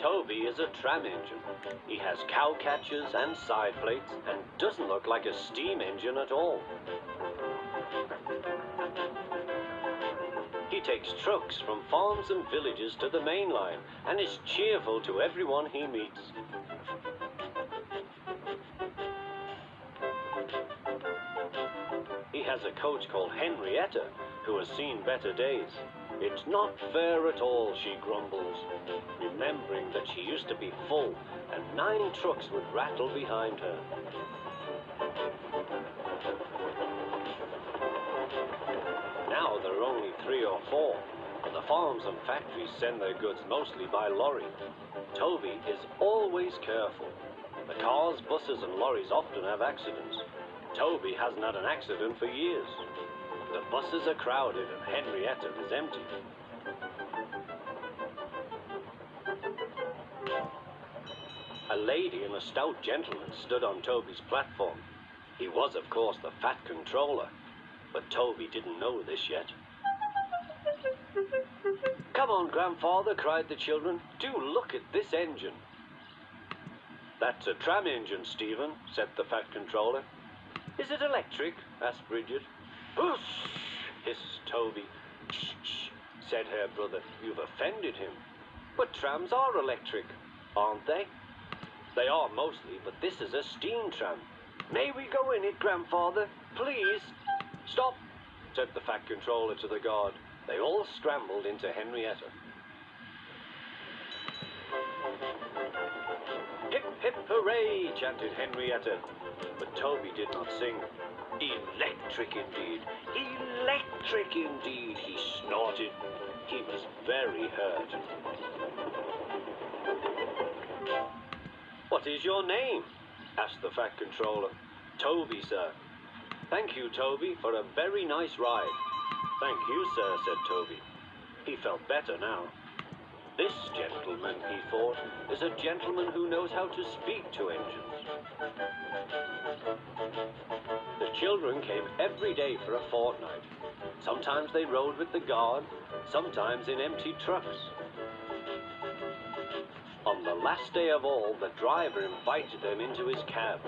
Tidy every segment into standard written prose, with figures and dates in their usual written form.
Toby is a tram engine. He has cow catchers and side plates and doesn't look like a steam engine at all. He takes trucks from farms and villages to the main line and is cheerful to everyone he meets. He has a coach called Henrietta, who has seen better days. It's not fair at all, she grumbles, remembering that she used to be full and 9 trucks would rattle behind her. Now there are only 3 or 4, but the farms and factories send their goods mostly by lorry. Toby is always careful. The cars, buses and lorries often have accidents. Toby hasn't had an accident for years. The buses are crowded and Henrietta is empty. A lady and a stout gentleman stood on Toby's platform. He was, of course, the Fat Controller, but Toby didn't know this yet. "Come on, Grandfather," cried the children. "Do look at this engine." "That's a tram engine, Stephen," said the Fat Controller. "Is it electric?" asked Bridget. "Whoosh!" hissed Toby. "Shh, shh," said her brother. "You've offended him." "But trams are electric, aren't they?" "They are mostly, but this is a steam tram." "May we go in it, Grandfather? Please?" "Stop," said the Fat Controller to the guard. They all scrambled into Henrietta. "Hip, hip, hooray!" chanted Henrietta. But Toby did not sing. "Electric indeed! Electric indeed!" he snorted. He was very hurt. "What is your name?" asked the Fat Controller. "Toby, sir." "Thank you, Toby, for a very nice ride." "Thank you, sir," said Toby. He felt better now. This gentleman, he thought, is a gentleman who knows how to speak to engines. The children came every day for a fortnight. Sometimes they rode with the guard, sometimes in empty trucks. On the last day of all, the driver invited them into his cab.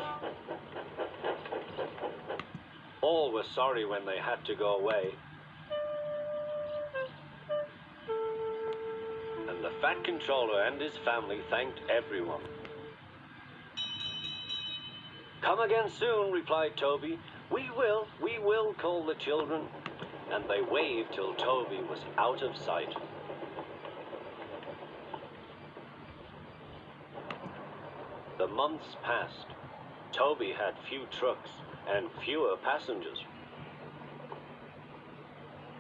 All were sorry when they had to go away. And the Fat Controller and his family thanked everyone. "Come again soon," replied Toby. We will," called the children. And they waved till Toby was out of sight. The months passed. Toby had few trucks and fewer passengers.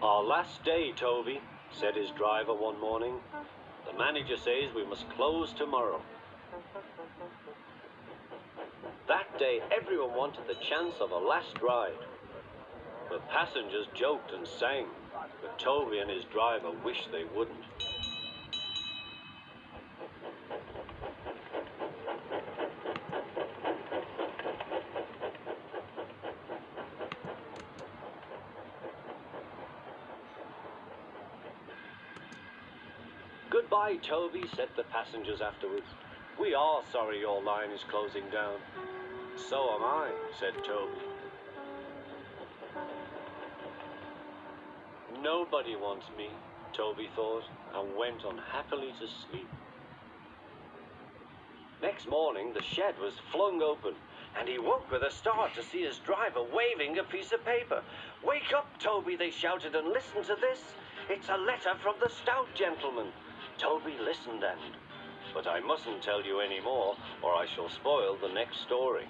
"Our last day, Toby," said his driver one morning. "The manager says we must close tomorrow." That day, everyone wanted the chance of a last ride. The passengers joked and sang, but Toby and his driver wished they wouldn't. "Goodbye, Toby," said the passengers afterwards. "We are sorry your line is closing down." "So am I," said Toby. Nobody wants me, Toby thought, and went unhappily to sleep. Next morning, the shed was flung open, and he woke with a start to see his driver waving a piece of paper. "Wake up, Toby," they shouted, "and listen to this. It's a letter from the stout gentleman." Toby listened but I mustn't tell you any more, or I shall spoil the next story.